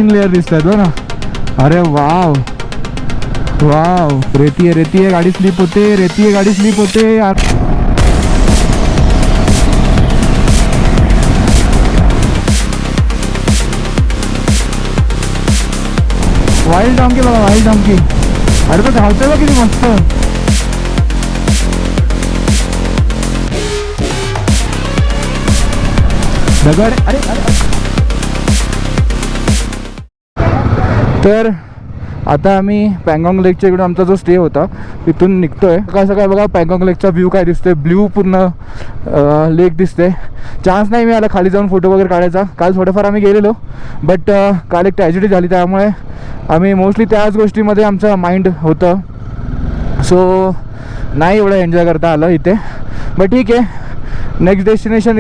तीन लेयर दिसत आहेत ना. अरे वाव वाव, रेती आहे गाडी स्लिप होते, रेती आहे गाडी स्लिप होते यार. वाईल्ड डॉंकी बघा, वाईल्ड डॉंकी. अरे तो धावतोय बघ किती मस्त. दगड. अरे तर आता आम्ही पँगॉंग लेकच्या इकडून आमचा जो स्टे होता तिथून निघतोय. सकाळ सकाळ बघा पँगॉंग लेकचा व्ह्यू काय दिसतोय, ब्ल्यू पूर्ण लेक दिसते. चान्स नाही मिळाला खाली जाऊन फोटो वगैरे काढायचा. काल थोडंफार आम्ही गेलेलो, बट काल एक ट्रॅजेडी झाली त्यामुळे आम्ही मोस्टली त्याच गोष्टीमध्ये आमचं माइंड होतं. सो नाही एवढं एन्जॉय करता आलं इथे. बट ठीक आहे, नेक्स्ट डेस्टिनेशन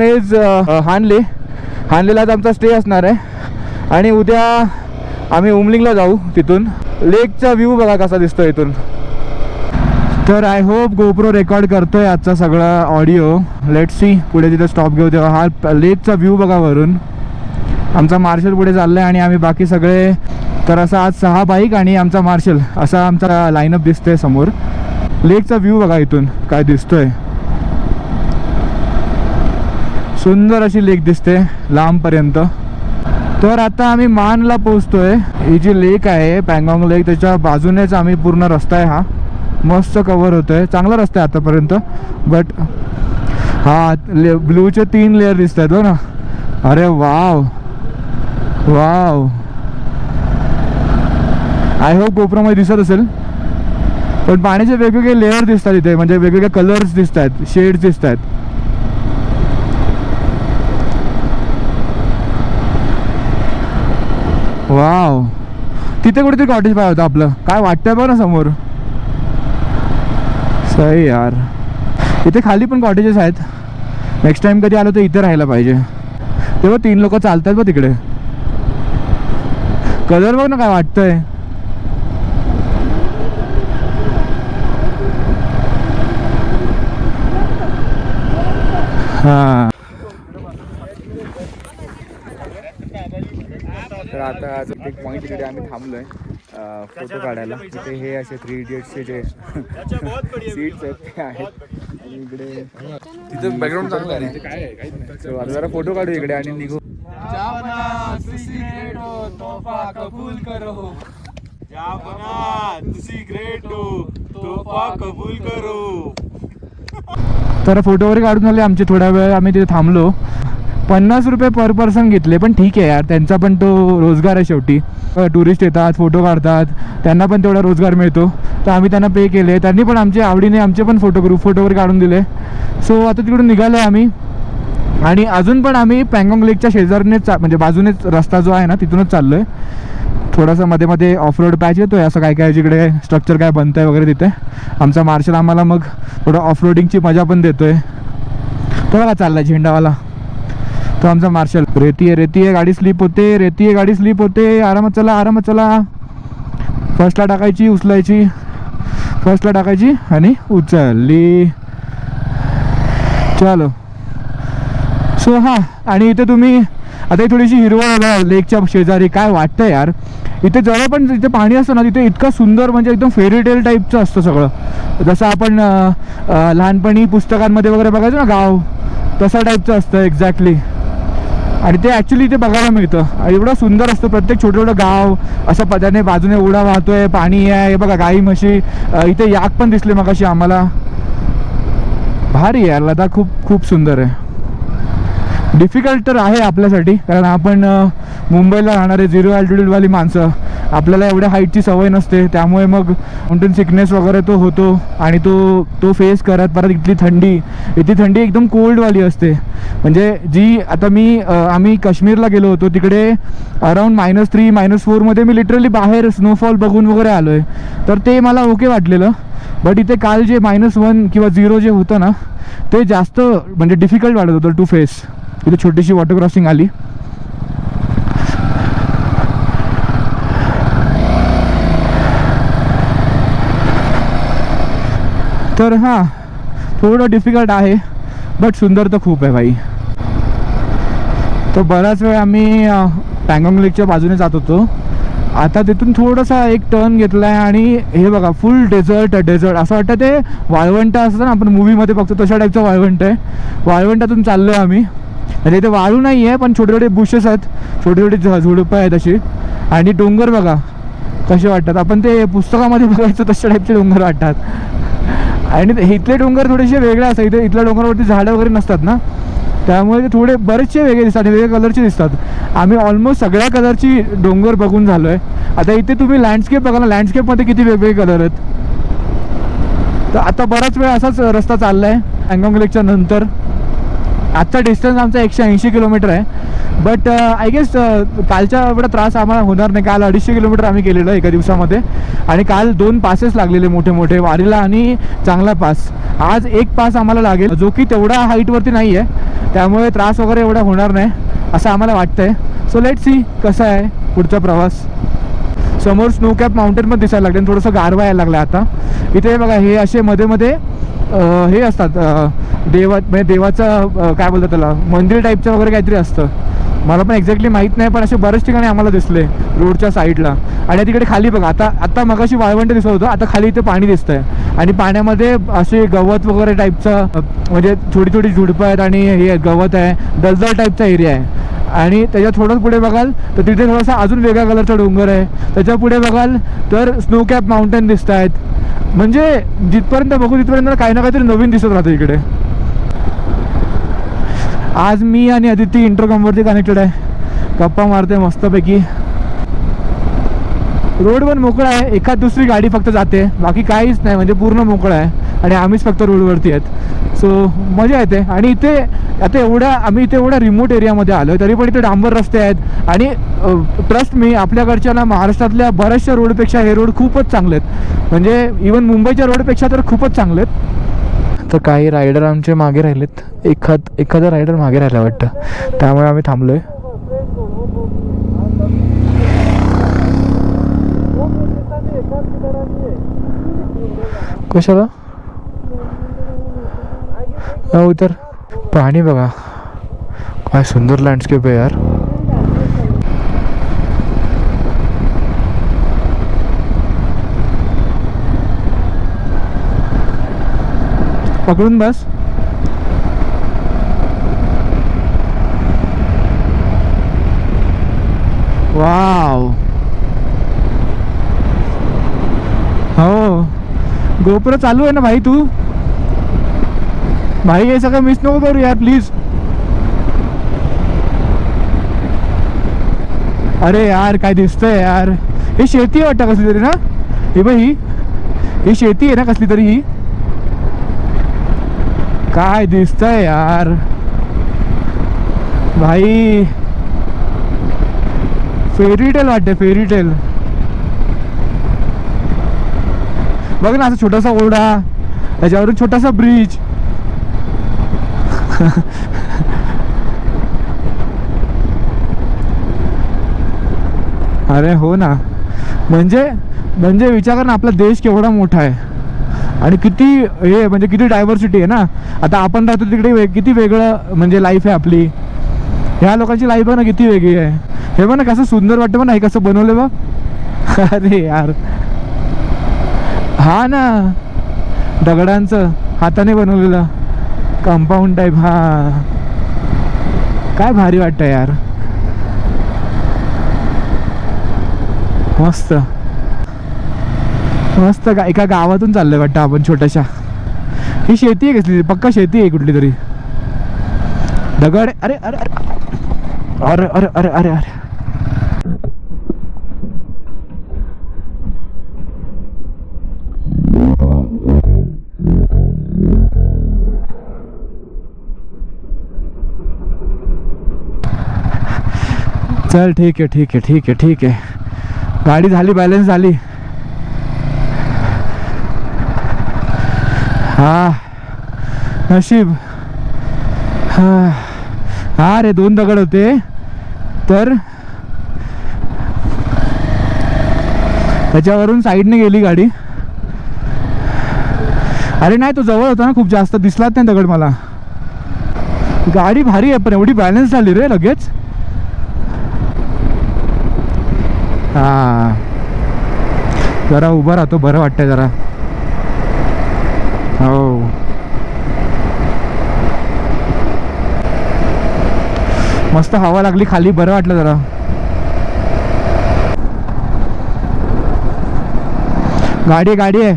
इज हानले. हानलेला आज आमचा स्टे असणार आहे आणि उद्या आम्ही उमलिंगला जाऊ. तिथून लेकचा व्ह्यू बघा कसा दिसतो इथून. तर आय होप गोप्रो रेकॉर्ड करतोय आजचा सगळा ऑडिओ. लेट्स सी पुढे जिथं स्टॉप घेऊ तेव्हा हा लेकचा व्ह्यू बघा वरून. आमचा मार्शल पुढे चालला आहे आणि आम्ही बाकी सगळे. तर असा आज 6 बाईक आणि आमचा मार्शल असा आमचा लाईनअप दिसतोय समोर. लेकचा व्ह्यू बघा इथून काय दिसतोय. सुंदर अशी लेक दिसते लांबपर्यंत. तर आता आम्ही मानला पोहोचतोय. ही जी लेक आहे पँगॉंग लेक त्याच्या बाजूनेच आम्ही पूर्ण रस्ता आहे हा मस्त कव्हर होतोय. चांगला रस्ता आहे आतापर्यंत. बट हा ब्लूचे 3 लेयर दिसत आहेत हो ना. अरे वाव वाव. आय होप गोप्रोमध्ये दिसत असेल. पण पाण्याचे वेगवेगळे लेयर दिसतात इथे, म्हणजे वेगवेगळे कलर्स दिसत आहेत, शेड्स दिसत आहेत. वाव. तिथे कुठेतरी कॉटेज पाहिजे होतं आपलं. काय वाटतंय बघ ना समोर. सही यार. इथे खाली पण कॉटेजेस आहेत. नेक्स्ट टाइम कधी आलो तर इथे राहायला पाहिजे. तेव्हा 3 लोक चालतात बघ तिकडे. कलर बघ ना काय वाटतंय. हां. तर आता एक पॉईंट तिकडे आम्ही थांबलोय फोटो काढायला. तिथे हे असे 3 इडियट्सचे जे सीट्स आहेत ते आहेत. आणि इकडे तिथे बॅकग्राऊंड चांगलं आहे. तर आता जरा फोटो काढू इकडे आणि निघू. तर फोटो वगैरे काढून झाले आमचे. थोडा वेळ आम्ही तिथे थांबलो. 50 रुपये पर पर्सन घेतले. पण ठीक आहे यार, त्यांचा पण तो रोजगार आहे शेवटी. टुरिस्ट येतात, फोटो काढतात, त्यांना पण तेवढा रोजगार मिळतो. तर आम्ही त्यांना पे केले. त्यांनी पण आमच्या आवडीने आमचे पण फोटो वगैरे काढून दिले. सो आता तिकडून निघालो आहे आम्ही. आणि अजून पण आम्ही पँगॉंग लेकच्या शेजारीनेच म्हणजे बाजूनेच रस्ता जो आहे ना तिथूनच चाललो आहे. थोडासा मध्ये मध्ये ऑफ रोड पॅच येतो आहे. असं काय काय जिकडे स्ट्रक्चर काय बनतं आहे वगैरे तिथे आमचा मार्शल आम्हाला मग थोडं ऑफ रोडिंगची मजा पण देतो आहे. तो बघा चालला झेंडावाला तो आमचा मार्शल. रेती आहे गाडी स्लिप होते, रेती आहे गाडी स्लिप होते. आरामात चला. फर्स्टला टाकायची, उचलायची, फर्स्टला टाकायची आणि उचलली. चलो. सो हां. आणि इथे तुम्ही आता थोडीशी हिरवळ लेकच्या शेजारी. काय वाटतं यार इथे. जरा पण इथे पाणी असतं ना तिथे इतकं सुंदर, म्हणजे एकदम फेरीटेल टाईपचं असतं सगळं. जसं आपण लहानपणी पुस्तकांमध्ये वगैरे बघायचो ना गाव, तसा टाईपचं असतं एक्झॅक्टली. आणि ते ॲक्च्युली इथे बघायला मिळतं. एवढं सुंदर असतं. प्रत्येक छोटं गाव असं पदाने बाजूने ओढा वाहतोय, पाणी आहे. हे बघा गाई म्हशी. इथे याक पण दिसले मगाशी आम्हाला. भारी आहे लडाख. खूप सुंदर आहे. डिफिकल्ट तर आहे आपल्यासाठी, कारण आपण मुंबईला राहणारे 0 अल्टिट्यूडवाली माणसं. आपल्याला एवढ्या हाईटची सवय नसते. त्यामुळे मग माउंटेन सिकनेस वगैरे तो होतो. आणि तो फेस करत परत इथली थंडी एकदम कोल्डवाली असते. म्हणजे जी आता आम्ही काश्मीरला गेलो होतो तिकडे अराऊंड -3 -4 मध्ये मी लिटरली बाहेर स्नोफॉल बघून वगैरे आलो आहे. तर ते मला ओके वाटलेलं. बट इथे काल जे -1 किंवा 0 जे होतं ना ते जास्त म्हणजे डिफिकल्ट वाटत होतं टू फेस. इथे छोटीशी वॉटर क्रॉसिंग आली. तर हां थोडं डिफिकल्ट आहे. बट सुंदर तर खूप आहे भाई. तर बराच वेळ आम्ही पँगॉन्ग लेकच्या बाजूने जात होतो. आता तिथून थोडासा एक टर्न घेतला आहे आणि हे बघा फुल डेझर्ट असं वाटतं ते वाळवंट असतं ना आपण मूवीमध्ये बघतो तशा टाईपचं वाळवंट आहे. वाळवंटातून चाललो आहे आम्ही. म्हणजे इथे वाळू नाही आहे पण छोटे छोटे बुशेस आहेत, छोटे छोटे झुडपं आहेत अशी. आणि डोंगर बघा कसे वाटतात, आपण ते पुस्तकामध्ये बघायचं तशा टाईपचे डोंगर वाटतात. आणि इथले डोंगर थोडेसे वेगळे असतात. इथल्या डोंगरावरती झाडं वगैरे नसतात ना, त्यामुळे ते थोडे बरेचसे वेगळे दिसतात, वेगळ्या कलरचे दिसतात. आम्ही ऑलमोस्ट सगळ्या कलरची डोंगर बघून झालो आहे. आता इथे तुम्ही लँडस्केप बघा ना, लँडस्केपमध्ये किती वेगवेगळे कलर आहेत. तर आता बराच वेळ असाच रस्ता चालला आहे पँगॉन्ग लेकच्या नंतर. आजचा डिस्टन्स आमचा 180 किलोमीटर आहे. बट आय गेस कालच्या एवढा त्रास आम्हाला होणार नाही. काल 250 किलोमीटर आम्ही केलेलं एका दिवसामध्ये. आणि काल 2 पासेस लागलेले मोठे मोठे, वारीला आणि चांगला पास. आज एक पास आम्हाला लागेल जो की तेवढा हाईटवरती नाही आहे, त्यामुळे त्रास वगैरे एवढा होणार नाही असं आम्हाला वाटतंय. सो लेट सी कसा आहे पुढचा प्रवास. समोर स्नो कॅप माउंटेन पण दिसायला लागले, थोडंसं गारवा यायला लागला आता. इथे बघा हे असे मध्ये मध्ये हे असतात म्हणजे देवाचं काय बोलतात त्याला, मंदिर टाईपचं वगैरे काहीतरी असतं. मला पण एक्झॅक्टली माहीत नाही, पण असे बरेच ठिकाणी आम्हाला दिसले रोडच्या साईडला. आणि तिकडे खाली बघा, आता मगाशी वाळवंट दिसत होतं, आता खाली इथे पाणी दिसतंय. आणि पाण्यामध्ये असे गवत वगैरे टाईपचं, म्हणजे छोटी छोटी झुडपं आहेत आणि हे गवत आहे, दलदल टाईपचा एरिया आहे. आणि त्याच्या थोडंच पुढे बघाल तर तिथे थोडासा अजून वेगळ्या कलरचा डोंगर आहे. त्याच्या पुढे बघाल तर स्नो कॅप माउंटेन दिसत आहेत. म्हणजे जिथपर्यंत बघू तिथपर्यंत काही ना काहीतरी नवीन दिसत राहतं इकडे. आज मी आणि अदिती इंटरकॉमवरती कनेक्टेड आहे, गप्पा मारते मस्तपैकी. रोड पण मोकळा आहे, एखाद दुसरी गाडी फक्त जाते, बाकी काहीच नाही, म्हणजे पूर्ण मोकळा आहे. आणि आम्हीच फक्त रोडवरती आहेत. सो मजा येते. आणि इथे आता आम्ही इथे एवढ्या रिमोट एरियामध्ये आलो आहे, तरी पण इथे डांबर रस्ते आहेत. आणि ट्रस्ट मी, आपल्याकडच्या ना महाराष्ट्रातल्या बऱ्याचशा रोडपेक्षा हे रोड खूपच चांगले आहेत. म्हणजे इवन मुंबईच्या रोडपेक्षा तर खूपच चांगले आहेत. तर काही रायडर आमचे मागे राहिलेत, एखादा रायडर मागे राहिला वाटतं, त्यामुळे आम्ही थांबलोय. कशाला तर पाणी बघा, काय सुंदर लँडस्केप आहे यार. पकडून बस. वाव, हो गोप्रो चालू आहे ना भाई. तू भाई हे सगळं मिस नको करू यार प्लीज. अरे यार काय दिसतंय यार, ही शेती आहे वाटतं कसली तरी ना. हे बाई ही शेती आहे ना कसली तरी. ही काय दिसतंय यार भाई, फेरीटेल वाटते, फेरीटेल. बघ ना, असं छोटासा ओढा, त्याच्यावरून छोटासा ब्रिज. अरे हो ना, म्हणजे विचार कर ना, आपला देश केवढा मोठा आहे आणि किती हे, म्हणजे किती डायव्हर्सिटी आहे ना. आता आपण राहतो तिकडे किती वेगळं म्हणजे लाईफ आहे आपली. ह्या लोकांची लाईफ आहे ना किती वेगळी आहे. हे बघ ना कसं सुंदर वाटतं, पण नाही कसं बनवलं बघ. अरे यार हा ना, दगडांचं हाताने बनवलेलं कंपाऊंड टाईप. हा काय भारी वाटतं यार, मस्त मस्त. एका गावातून चाललंय वाटतं आपण छोट्याशा. ही शेती आहे कसली, पक्का शेती आहे कुठली तरी. दगड, अरे अरे अरे अरे अरे अरे अरे. चल ठीक आहे ठीक आहे ठीक आहे ठीक आहे. गाडी झाली, बॅलन्स झाली. हा नशीब. हा रे, 2 दगड होते तर त्याच्यावरून साईडने गेली गाडी. अरे नाही, तो जवळ होता ना खूप, जास्त दिसलाच नाही दगड मला. गाडी भारी आहे पण एवढी बॅलन्स झाली रे लगेच. हा जरा उभं राहतो बरं वाटतंय जरा. हो मस्त हवा लागली खाली, बरं वाटलं जरा. गाडी आहे.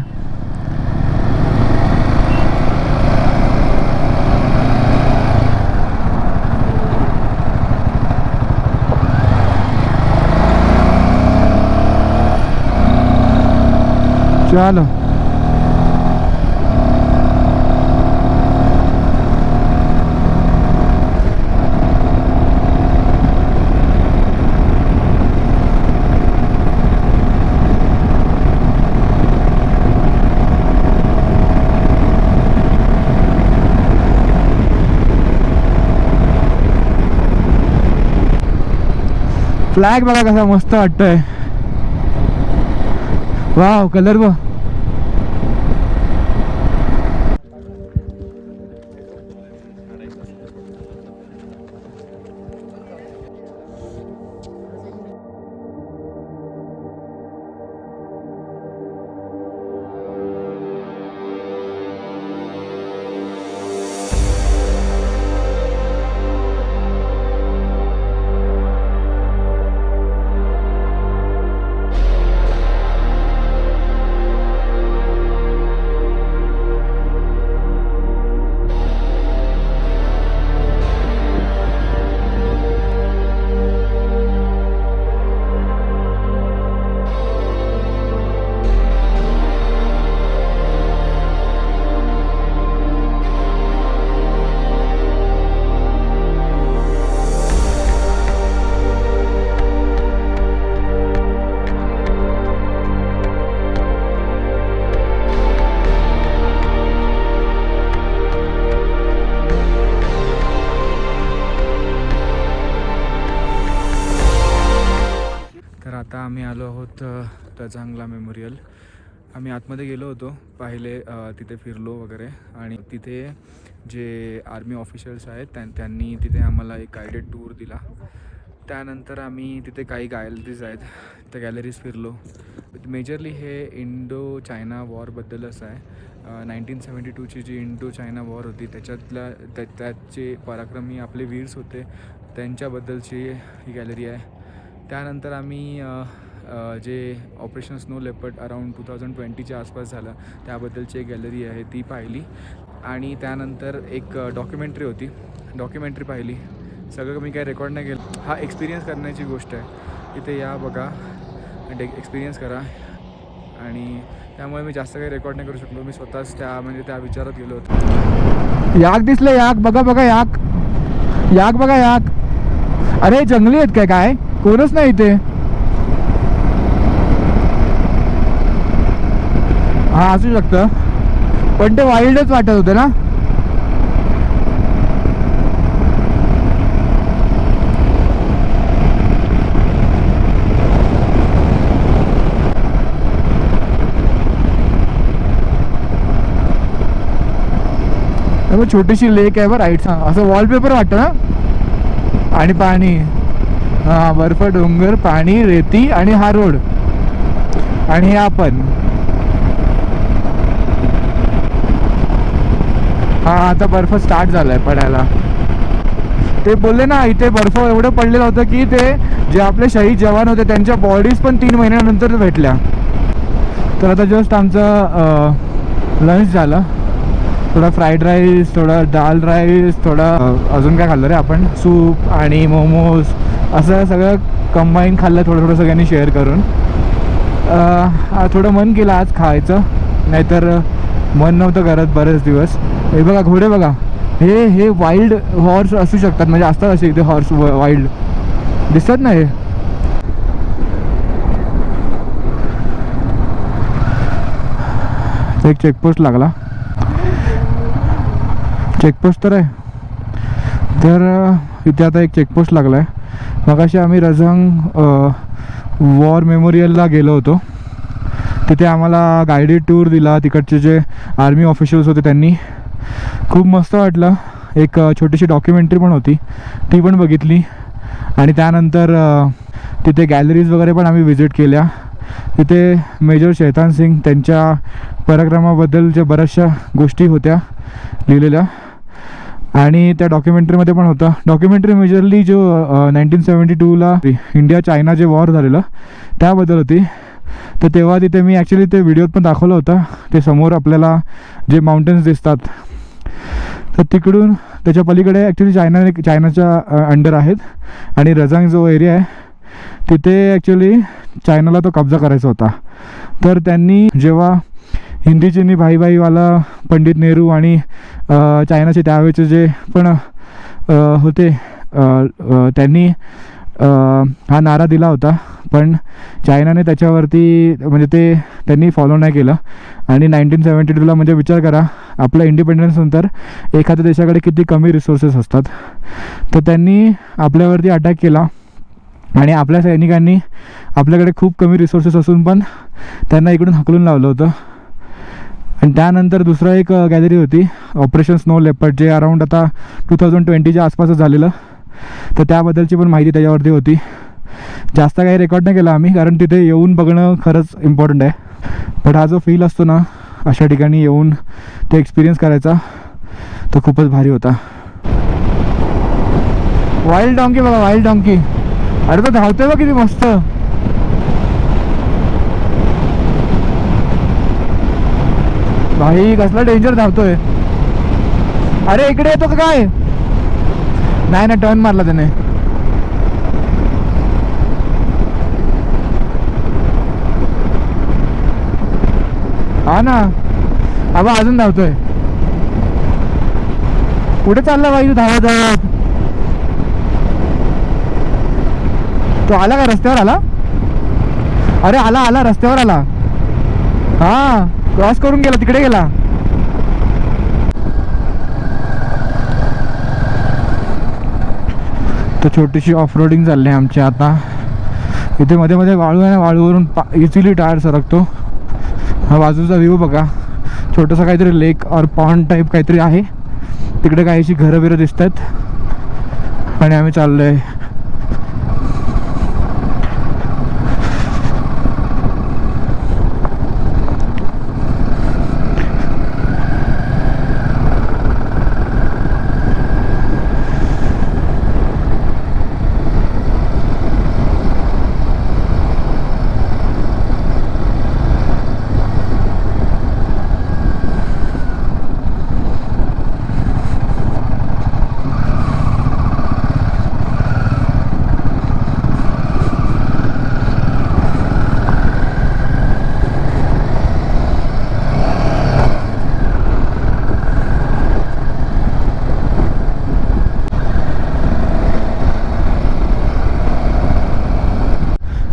चलो फ्लॅग बघा कसा मस्त वाटतोय. वाव कलर बघ. आता आम्ही आलो आहोत रजांगला मेमोरियल. आम्ही आतमध्ये गेलो होतो, पाहिले, तिथे फिरलो वगैरे. आणि तिथे जे आर्मी ऑफिशियल्स आहेत त्यांनी तिथे आम्हाला एक गायडेड टूर दिला. त्यानंतर आम्ही तिथे काही गॅलरीज आहेत त्या गॅलरीज फिरलो. मेजरली हे इंडो चायना वॉरबद्दलच आहे. 1972ची जी इंडो चायना वॉर होती त्याचे पराक्रमी आपले वीर्स होते त्यांच्याबद्दलची ही गॅलरी आहे. त्यानंतर आम्ही जे ऑपरेशन स्नो लेपर्ड अराऊंड 2020च्या आसपास झालं त्याबद्दलची एक गॅलरी आहे ती पाहिली. आणि त्यानंतर एक डॉक्युमेंटरी पाहिली. सगळं मी काही रेकॉर्ड नाही केलं. हा एक्सपिरियन्स करण्याची गोष्ट आहे. इथे या बघा एक्सपिरियन्स करा. आणि त्यामुळे मी जास्त काही रेकॉर्ड नाही करू शकलो. मी स्वतःच त्या विचारात गेलो होतो. याक दिसलं, याक बघा याक बघा याक. अरे जंगली आहेत काय कोणच नाही इथे. हा असू शकतं पण ते वाईल्डच वाटत होतं ना. छोटीशी लेक आहे बरं राईट. असं वॉलपेपर वाटतं ना. आणि पाणी, हा बर्फ, डोंगर, पाणी, रेती आणि हा रोड. आणि हे आपण हा आता बर्फ स्टार्ट झालाय पडायला. ते बोलले ना इथे बर्फ एवढं पडलेलं होतं की ते जे आपले शहीद जवान होते त्यांच्या बॉडीज पण 3 महिन्यानंतर भेटल्या. तर आता जस्ट आमचं लंच झालं. थोडा फ्राईड राईस, थोडा दाल राईस, थोडा अजून काय खाल्लं रे आपण, सूप आणि मोमोज, असं सगळं कंबाईन खाल्लं थोडं सगळ्यांनी शेअर करून. थोडं मन केलं आज खायचं, नाहीतर मन नव्हतं करत बरेच दिवस. हे बघा घोडे बघा, हे वाईल्ड हॉर्स असू शकतात, म्हणजे असतात असे इथे हॉर्स वाईल्ड दिसतात ना. हे एक चेकपोस्ट लागला, चेकपोस्ट तर आहे. तर इथे आता एक चेकपोस्ट लागला आहे. मगाशी आम्ही रजांग वॉर मेमोरियलला गेलो होतो. तिथे आम्हाला गायडेड टूर दिला. तिकडचे जे आर्मी ऑफिशियल्स होते त्यांनी, खूप मस्त वाटलं. एक छोटीशी डॉक्युमेंटरी पण होती, ती पण बघितली. आणि त्यानंतर तिथे गॅलरीज वगैरे पण आम्ही व्हिजिट केल्या. तिथे मेजर चैतान सिंग त्यांच्या पराक्रमाबद्दलच्या बऱ्याचशा गोष्टी होत्या लिहिलेल्या, आणि त्या डॉक्युमेंटरीमध्ये पण होतं. डॉक्युमेंटरी मेजरली जो 1972ला इंडिया चायना जे वॉर झालेलं त्याबद्दल होती. तर तेव्हा तिथे मी ॲक्च्युली ते व्हिडिओत पण दाखवलं होतं. ते समोर आपल्याला जे माउंटेन्स दिसतात, तर तिकडून त्याच्या पलीकडे ॲक्च्युली चायनाच्या अंडर आहेत. आणि रजांग जो एरिया आहे तिथे ॲक्च्युली चायनाला तो कब्जा करायचा होता. तर त्यांनी जेव्हा हिंदी चीनी भाई भाईवाला पंडित नेहरू आणि चायनाचे त्यावेळेचे जे पण होते, त्यांनी हा नारा दिला होता, पण चायनाने त्याच्यावरती म्हणजे ते त्यांनी फॉलो नाही केलं. आणि 1972ला म्हणजे विचार करा, आपल्या इंडिपेंडन्स नंतर एखाद्या देशाकडे किती कमी रिसोर्सेस असतात, तर त्यांनी आपल्यावरती अटॅक केला. आणि आपल्या सैनिकांनी आपल्याकडे खूप कमी रिसोर्सेस असून पण त्यांना इकडून हकलून लावलं होतं. आणि त्यानंतर दुसरं एक गॅलरी होती, ऑपरेशन स्नो लेपर्ड, जे अराऊंड आता 2020च्या आसपासच झालेलं. तर त्याबद्दलची पण माहिती त्याच्यावरती होती. जास्त काही रेकॉर्ड नाही केला आम्ही, कारण तिथे येऊन बघणं खरंच इम्पॉर्टंट आहे. बट हा जो फील असतो ना अशा ठिकाणी येऊन ते एक्सपिरियन्स करायचा, तो खूपच भारी होता. वाईल्ड डॉंकी बघा, वाईल्ड डॉंकी. अरे तो धावतोय बघ किती मस्त. भाई कसला डेंजर धावतोय. अरे इकडे येतो का काय? नाही ना, टर्न मारला त्याने. हा ना, अबा अजून धावतोय. कुठे चालला भाई तू धावत धावत? तो आला का रस्त्यावर आला? अरे आला आला, रस्त्यावर आला. हा, क्रॉस करून गेला, तिकडे गेला. तर छोटीशी ऑफ रोडिंग चालली आहे आमची आता. इथे मध्ये मध्ये वाळू आहे ना, वाळूवरून इझिली टायर सरकतो. हा बाजूचा व्ह्यू बघा, छोटंसं काहीतरी लेक और पॉन्ड टाईप काहीतरी आहे. तिकडे काहीशी घरं बिरं दिसत आहेत. आणि आम्ही चाललो आहे.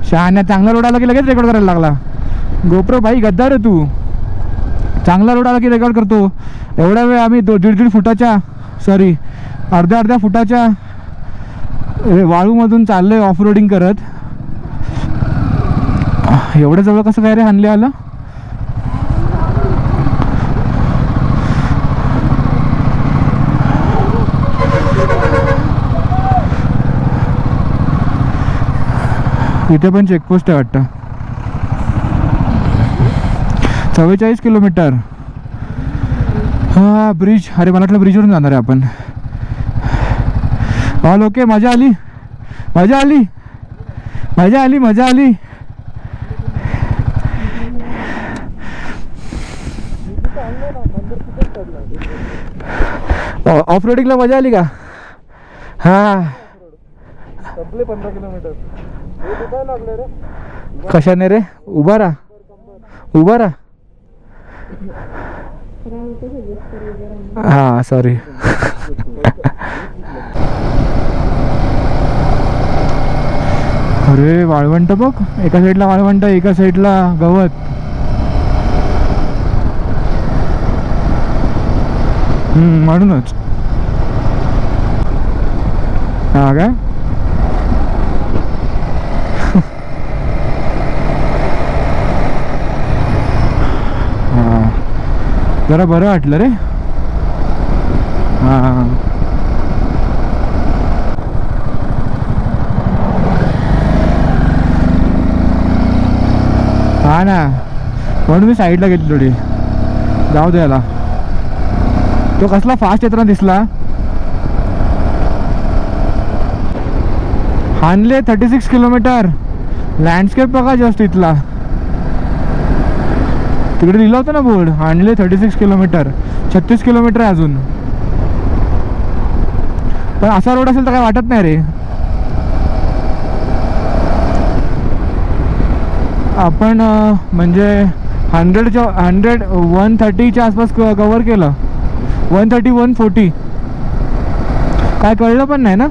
शहाण्या, चांगला रोड आला की लगेच रेकॉर्ड करायला लागला. गोप्रो भाई गद्दार आहे तू. चांगला रोड आला की रेकॉर्ड करतो. एवढा वेळ आम्ही 1.5 फुटाच्या, सॉरी अर्ध्या फुटाच्या वाळूमधून चाललोय ऑफ रोडिंग करत. एवढं जवळ कसं काय रे हाणले आलं? इथे पण चेकपोस्ट आहे वाटतं. 44 किलोमीटर. हा ब्रिज. अरे मला वाटलं ब्रिजवरून जाणार आहे आपण. All okay. मजा आली, मजा आली, मजा आली, मजा आली. ऑफ रोडिंगला मजा आली का? हा 15 किलोमीटर. कशाने रे? उभा राहा, उभा राहा. हा सॉरी. अरे वाळवंट बघ, एका साईडला वाळवंट, एका साईडला गवत. म्हणूनच. हा काय जरा बरं वाटलं रे. हां हा ना, म्हणून मी साईडला घेतली थोडी. जाऊ दे याला. तो कसला फास्ट येताना दिसला. हानले 36 किलोमीटर. लँडस्केप बघा जस्ट इथला. तिकडे लिहिलं होतं ना बोर्ड, हानले 36 किलोमीटर. 36 किलोमीटर आहे अजून. पण असा रोड असेल तर काय वाटत नाही रे. आपण म्हणजे 130च्या आसपास कव्हर केलं. 130 140 काय कळलं पण नाही ना.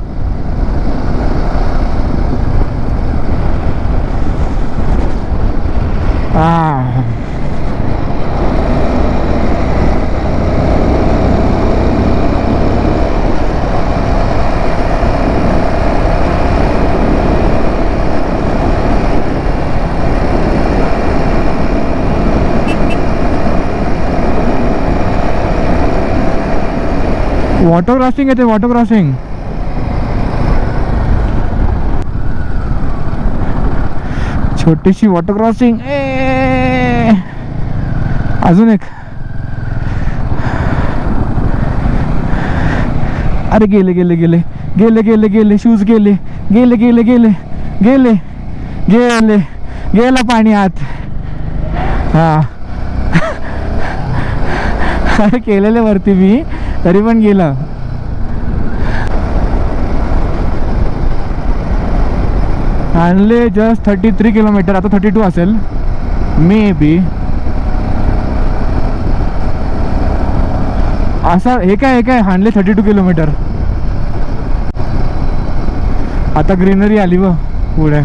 वॉटर क्रॉसिंग येते, वॉटर क्रॉसिंग. छोटीशी वॉटर क्रॉसिंग. अजून एक. अरे गेले गेले गेले गेले गेले गेले शूज गेले गेले गेले गेले गेले गेले गेला पाणी आत. हा अरे केलेले वरती मी, तरी पण गेलं. आणले जस्ट 33 किलोमीटर. आता 32 असेल मे बी. असा हे काय हाणले 32 किलोमीटर. आता ग्रीनरी आली व पुढे.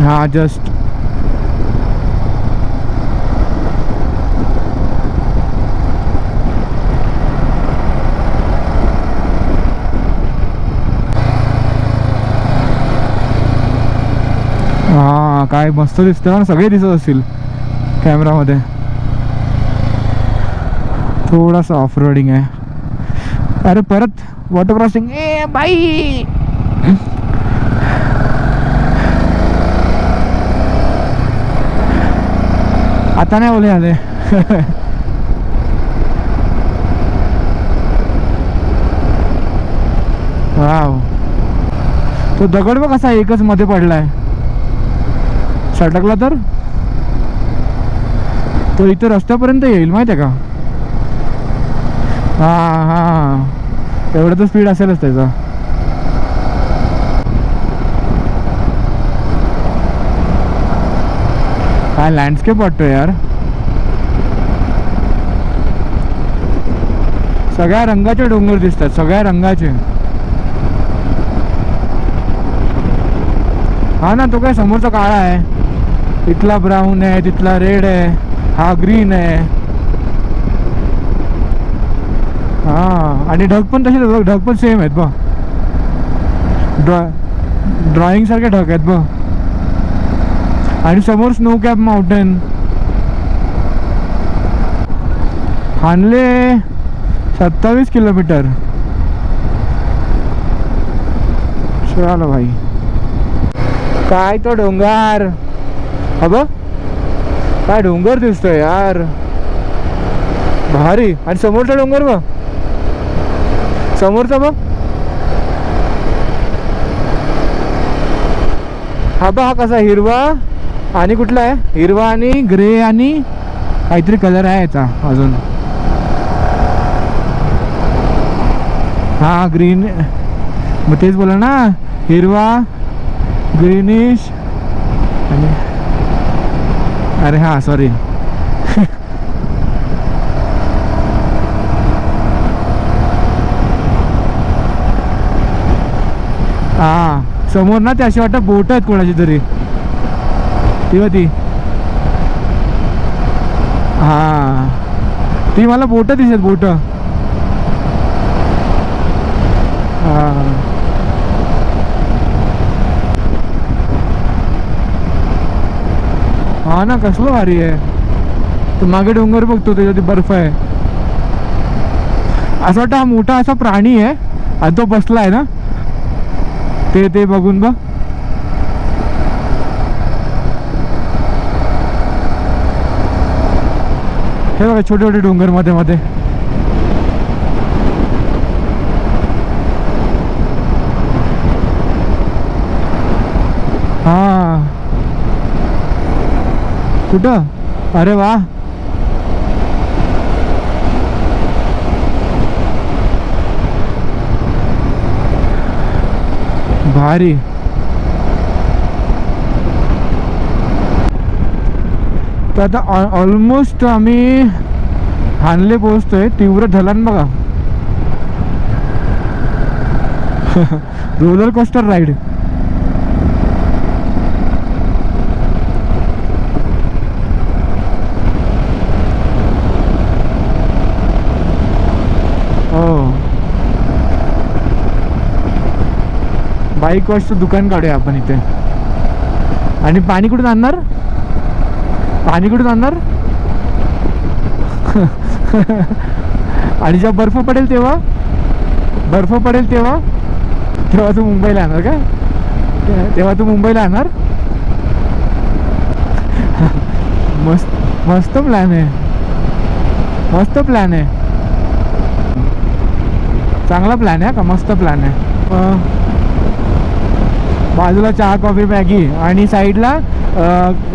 हा जस्ट हा काय मस्त दिसतं ना. सगळे दिसत असतील कॅमेरामध्ये. थोडासा ऑफ रोडिंग आहे. अरे परत वॉटर क्रॉसिंग. बाई आता नाही ओले आले. वाव, तो दगड बघ कसा एकच मध्ये पडलाय. सटकला तर तो इथं रस्त्यापर्यंत येईल माहिती आहे का. हा हा, एवढं तर स्पीड असेलच त्याचा. काय लँडस्केप वाटतोय यार. सगळ्या रंगाचे डोंगर दिसतात, सगळ्या रंगाचे. हा ना, तो काय समोरचा काळा आहे, इथला ब्राऊन आहे, तिथला रेड आहे, हा ग्रीन आहे. हा, आणि ढग पण तसे, ढग पण सेम आहेत बघ. ड्रॉइंग सारखे ढग आहेत बघ. आणि समोर स्नो कॅप माउंटेन. हानले 27 किलोमीटर. चलो भाई. काय तो डोंगर. अब काय डोंगर दिसतोय यार, भारी. आणि समोरचा डोंगर बघ, समोरचा बघ. हा बघ, हा कसा हिरवा आणि कुठला आहे, हिरवा आणि ग्रे आणि काहीतरी कलर आहे याचा अजून. हा ग्रीन, मग तेच बोला ना, हिरवा ग्रीनिश आणि अरे हा सॉरी. हा समोर ना, ते अशी वाटतं बोट आहेत कोणाची तरी. ती होती, हा ती मला बोट दिसत, बोट. हा ना, कसलं भारी आहे. तो मागे डोंगर बघतो, त्याच्यात बर्फ आहे. असं वाटतं हा मोठा असा प्राणी आहे आणि तो बसलाय ना, ते बघून बघ. हे बघा छोटे छोटे डोंगर मध्ये मध्ये. हा कुठं? अरे वा, भारी. तर आता ऑलमोस्ट आम्ही हानले पोहोचतोय. तीव्र ढलान बघा. Roller coaster ride. हो, बाईक वॉशचं दुकान काढूया आपण इथे. आणि पाणी कुठून आणणार? पाणी कुठून आणणार? आणि जेव्हा बर्फ पडेल तेव्हा, बर्फ पडेल तेव्हा, तेव्हा तू मुंबईला येणार का? तेव्हा तू मुंबईला येणार. मस्त मस्त प्लॅन आहे, मस्त प्लॅन आहे, चांगला प्लॅन आहे का, मस्त प्लॅन आहे. बाजूला चहा कॉफी मॅगी आणि साईडला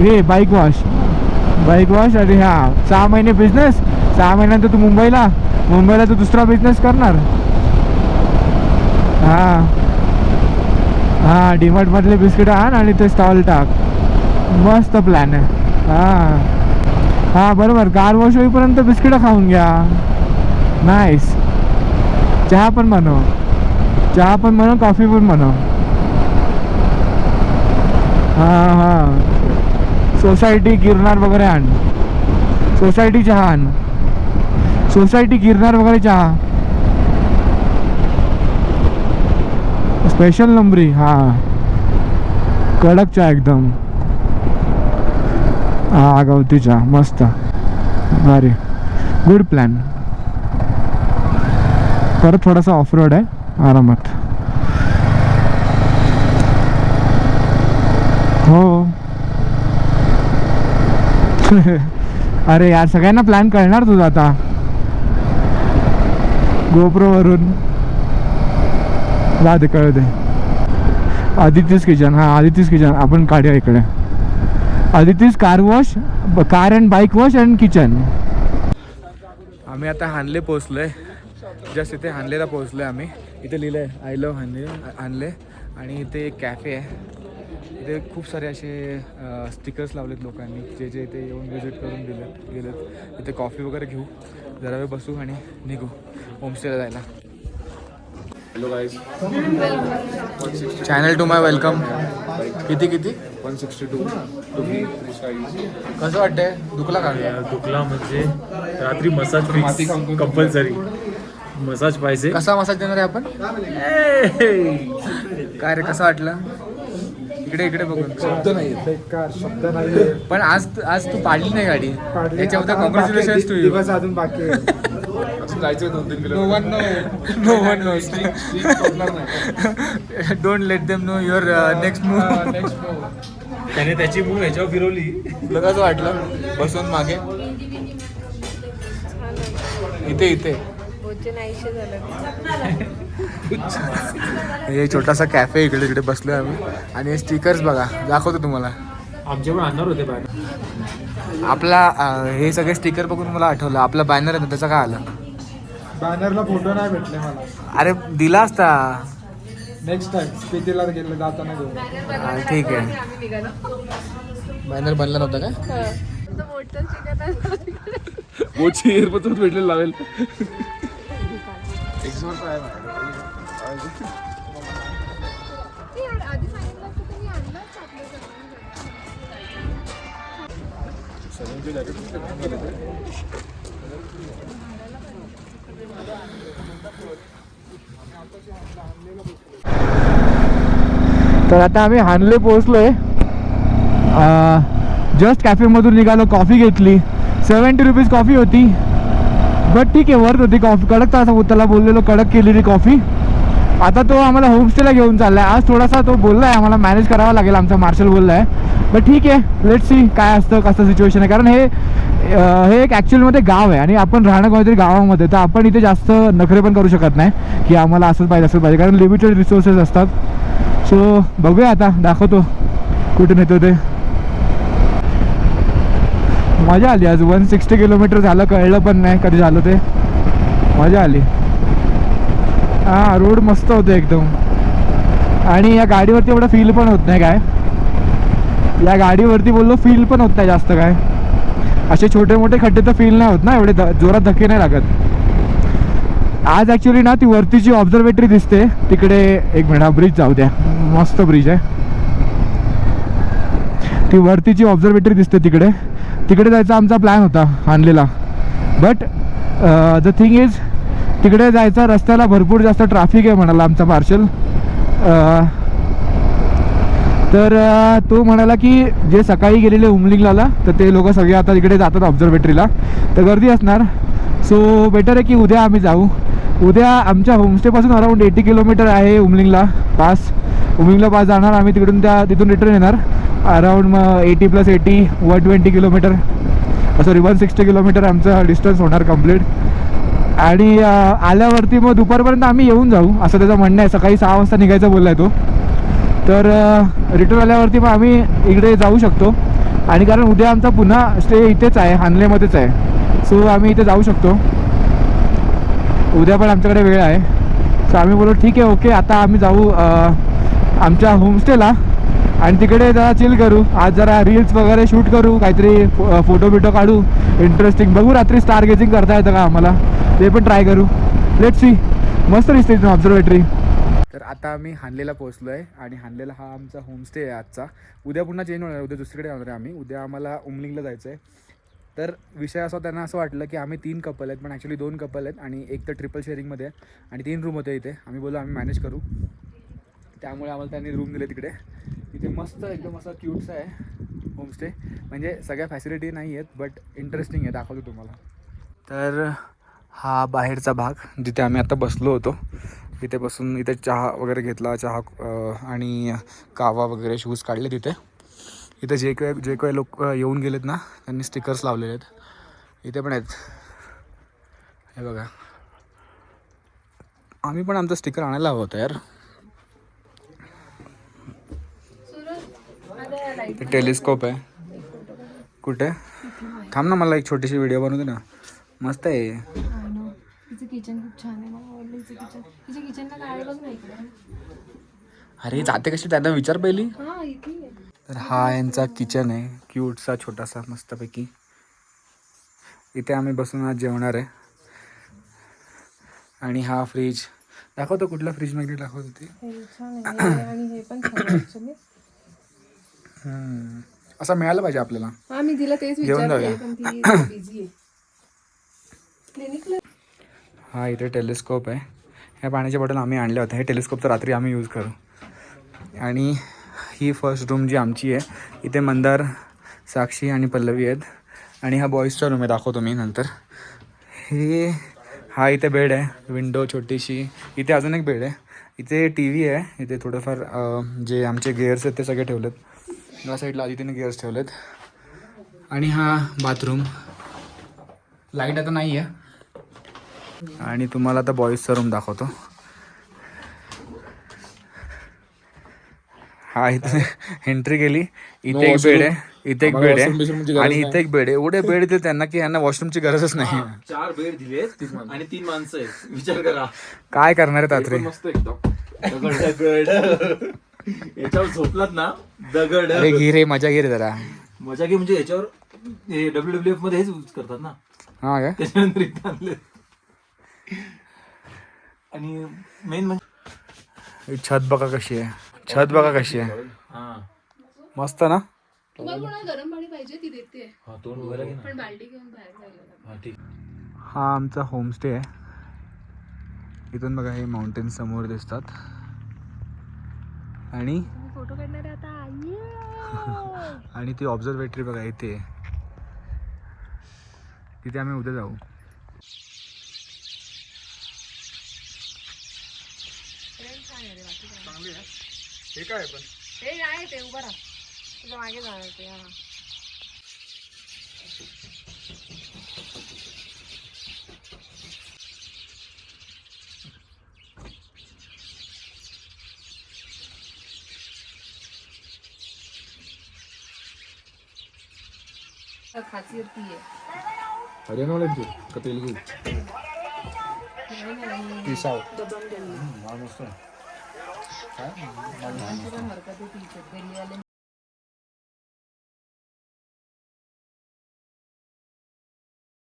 हे बाईक वॉश, बाईक वॉश. आणि हा 6 महिने बिझनेस, 6 महिन्यानंतर तू मुंबईला तू दुसरा बिझनेस करणार. हां हां, डीमार्ट मधले बिस्किट आण आणि ते स्टॉल टाक. मस्त प्लॅन आहे. हां हां बरोबर, कार वॉश होईपर्यंत बिस्किटं खाऊन घ्या. नाईस. चहा पण बनव, चहा पण बनव, कॉफी पण बनव. हां हां, सोसायटी गिरनार वगैरे आण, सोसायटी चहा आण, सोसायटी गिरनार वगैरे चहा, स्पेशल नंबरी. हां, कडक चहा एकदम. हां, गवती चहा मस्त, भारी, गुड प्लॅन. परत थोडासा ऑफ रोड आहे, आरामात. हो. अरे यार, सगळ्यांना प्लॅन कळणार तुझा आता गोप्रो वरून. जा दे, कळू दे. आदित्य's किचन. हां, आदित्य's किचन आपण काढूया इकडे. आदित्य's car wash, car and bike wash and kitchen. आम्ही आता हानले पोहोचलोय. जस्ट इथे हानलेला पोहोचलोय आम्ही. इथे लिहिलं आहे आय लव्ह हानले. आणि इथे एक कॅफे आहे. इथे खूप सारे असे स्टिकर्स लावलेत लोकांनी, जे जे इथे येऊन व्हिजिट करून गेलेत. इथे कॉफी वगैरे घेऊ, जरा वेळ बसू आणि निघू होमस्टेला जायला. Hello guys, channel to my welcome. किती 162 कसं वाटतंय? दुखला का? दुखला म्हणजे रात्री मसाज फिक्स कंपल्सरी. मसाज पाहिजे. कसा मसाज देणार आहे आपण? काय रे, कसं वाटलं? इकडे बघून. शब्द नाही, बेकार शब्द नाही. पण आज तू पाडली नाही गाडी, याच्याबद्दल कॉंग्रॅच्युलेशन्स टू यू. दिवस अजून बाकी आहे. जायचं 2-3 kilometre. No one knows. Don't let them know your next move. त्याने त्याची मूव ह्याच्यावर फिरवली. तुला कसं वाटलं बसून मागे? इथे हे छोटासा कॅफे, इकडे बसलोय आम्ही. आणि हे स्टिकर्स बघा, दाखवतो तुम्हाला. आमचे पण आणणार होते बाहेर. आपला हे सगळे स्टिकर बघून मला आठवलं, आपला बॅनर आहे ना, त्याचा काय आलं? बॅनरला फोटो नाही भेटले मला. अरे दिला असता नेक्स्ट टाइम स्पीतीला गेलं जाताना घेऊन. ठीक आहे. बॅनर बनला नव्हता का? बोटची एअरपतच भेटले लावेल. तर आता आम्ही हानले पोहोचलोय. जस्ट कॅफेमधून निघालो, कॉफी घेतली. 70 रुपीज कॉफी होती, बट ठीक आहे, वर्थ होती कॉफी. कडक तर त्याला बोललेलो, कडक केलेली कॉफी. आता तो आम्हाला होमस्टेला घेऊन चाललाय. आज थोडासा तो बोललाय आम्हाला मॅनेज करावा लागेल, आमचा मार्शल बोललाय. बट ठीक आहे, लेट्स सी काय असतं, कसं सिच्युएशन आहे. कारण हे हे एक ॲक्च्युअलमध्ये गाव आहे आणि आपण राहणं कोणतरी गावामध्ये, तर आपण इथे जास्त नखरे पण करू शकत नाही की आम्हाला असंच पाहिजे कारण लिमिटेड रिसोर्सेस असतात. सो बघूया आता, दाखवतो कुठून येतो ते. मजा आली आज. 160 किलोमीटर झालं, कळलं पण नाही कधी झालं ते. मजा आली. हां, रोड मस्त होते एकदम. आणि या गाडीवरती एवढं फील पण होत नाही काय, या गाडीवरती बोललो फील पण होत नाही जास्त काय. असे छोटे मोठे खड्डे तर फील नाही होत ना, एवढे जोरात धक्के नाही लागत. आज ॲक्च्युली ना ती वरतीची ऑब्झर्वेटरी दिसते तिकडे. एक मिनिट, ब्रिज जाऊ द्या, मस्त ब्रिज आहे. ती वरतीची ऑब्झर्वेटरी दिसते तिकडे, तिकडे जायचा आमचा प्लॅन होता हानलेला. बट द थिंग इज, तिकडे जायचा रस्त्याला भरपूर जास्त ट्रॅफिक आहे म्हणाला आमचा पार्सल. तर तो म्हणाला की जे सकाळी गेलेले उमलिंगला, तर ते लोक सगळे आता तिकडे जातात ऑब्झर्वेटरीला, तर गर्दी असणार. सो बेटर आहे की उद्या आम्ही जाऊ. उद्या आमच्या होमस्टेपासून अराऊंड 80 किलोमीटर आहे उमलिंगला पास. उमलिंगला पास जाणार आम्ही, तिथून रिटर्न येणार अराऊंड मग 80 + 80 120 किलोमीटर, सॉरी 160 किलोमीटर आमचं डिस्टन्स होणार कंप्लीट. आणि आल्यावरती मग दुपारपर्यंत आम्ही येऊन जाऊ असं त्याचं म्हणणं आहे. सकाळी 6 वाजता निघायचं बोलला आहे तो. तर रिटर्न आल्यावरती मग आम्ही इकडे जाऊ शकतो. आणि कारण उद्या आमचा पुन्हा स्टे इथेच आहे, हानलेमध्येच आहे. सो आम्ही इथे जाऊ शकतो. उद्या पण आमच्याकडे वेळ आहे. सो आम्ही बोललो ठीक आहे, ओके, आता आम्ही जाऊ आमच्या होमस्टेला आणि तिकडे जरा चिल करू. आज जरा रील्स वगैरे शूट करू, काहीतरी फोटो बिटो काढू इंटरेस्टिंग. बघू रात्री स्टार गेजिंग करता येतं का आम्हाला, ते पण ट्राय करू. Let's see. मस्त दिसते ऑब्झर्वेटरी. तर आता आम्ही हानलेला पोहोचलो आहे आणि हानलेला हा आमचा होमस्टे आहे आजचा. उद्या पुन्हा चेंज होणार आहे, उद्या दुसरीकडे जाणार आहे आम्ही. उद्या आम्हाला उमलिंगला जायचं आहे. तर विषय असा, त्यांना असं वाटलं की आम्ही 3 कपल आहेत, पण ॲक्च्युली 2 कपल आहेत आणि एक तर ट्रिपल शेअरिंगमध्ये आहे आणि 3 रूम होते इथे. आम्ही बोललो आम्ही मॅनेज करू, त्यामुळे आम्हाला त्यांनी रूम दिले तिकडे. इथे मस्त एकदम असा क्यूटचा आहे होमस्टे. म्हणजे सगळ्या फॅसिलिटी नाही आहेत बट इंटरेस्टिंग आहे, दाखवतो तुम्हाला. तर हा बाहेरचा भाग जिथे आम्ही आता बसलो होतो. इथे बसून इथे चहा वगैरे घेतला, चहा आणि कावा वगैरे शूज काढले तिथे. इथे जे काही लोक येऊन गेलेत ना, त्यांनी स्टिकर्स लावलेले आहेत. इथे पण आहेत, हे बघा. आम्ही पण आमचा स्टिकर आणायला हवं होतं यार. टेलिस्कोप आहे कुठे, थांब ना, मला एक छोटीशी व्हिडिओ बनवू दे ना. मस्त आहे. किचन खूप छान आहे, मला आवडलं हिचं किचन. हिच्या किचनला गाडी बघ ना इकडे. अरे जाते कशी, त्यांना विचार पहिली. हां, इथे. तर हा यांचा किचन आहे, क्यूटचा छोटासा मस्तपैकी. इथे आम्ही बसून आज जेवणार आहे. आणि हा फ्रीज दाखवतो, कुठल्या फ्रीज मध्ये दाखवतो ते. हे छान आहे आणि हे पण छान आहे ॲक्च्युली. असं मिळालं पाहिजे आपल्याला. हां, मी तिला तेच घेऊन विचारते जाऊया. पण ती बिझी आहे क्लिनिकला. हा इथे टेलिस्कोप आहे. ह्या पाण्याच्या बॉटल आम्ही आणल्या होत्या. हे टेलिस्कोपचा रात्री आम्ही यूज करू. आणि ही फर्स्ट रूम जी आमची आहे, इथे मंदार, साक्षी आणि पल्लवी आहेत. आणि हा बॉईजचा रूम आहे, दाखवतो मी नंतर. हा इथे बेड आहे, विंडो छोटीशी. इथे अजून एक बेड आहे. इथे टी व्ही आहे. इथे थोडंफार जे आमचे गिअर्स आहेत ते सगळे ठेवलेत. या साईडला आदितीने गिअर्स ठेवलेत. आणि हा बाथरूम. लाईट आता नाही आहे. आणि तुम्हाला आता बॉईजचा रूम दाखवतो. हा इथे एंट्री केली, इथे एक बेड आहे, इथे एक बेड आहे आणि इथे एक बेड आहे. एवढे बेड दिले त्यांना की यांना वॉशरूमची गरजच नाही. 4 बेड दिले आणि 3 माणसं आहेत, विचार करा काय करणार आहेत रात्री. मस्त एकदम दगड याच्यावर झोपलात ना, दगड. अरे घे रे, मजा घे रे जरा. मजा घे म्हणजे याच्यावर हे WWF मध्ये हेच यूज करतात ना. हा काय, त्याच्यानंतर इथे आणले. आणि मेन म्हणजे छत बघा कशी आहे, छत बघा कशी आहे. मस्त ना. तुम्हाला कोणाला गरम पाणी पाहिजे ती देते. हा, तोंड वगैरे घे ना. पण बाल्टी घेऊन बाहेर जायला. हा ठीक. हा आमचा होमस्टे आहे. इथून बघा हे माउंटेन समोर दिसतात. आणि फोटो काढणार आहे आता. आणि ती ऑब्झर्वेटरी बघा इथे. तिथे आम्ही उद्या जाऊ. चांगली आहे. हे काय पण हे आहे ते उभं राहा, तुझ्या मागे जाणार ते. खासियत ती आहे. हरियाणावाल्यांची का तेलगू पिसाव दबंग दिल्ली. मस्त हरकत आहे तीच आहे. दिल्लीवाले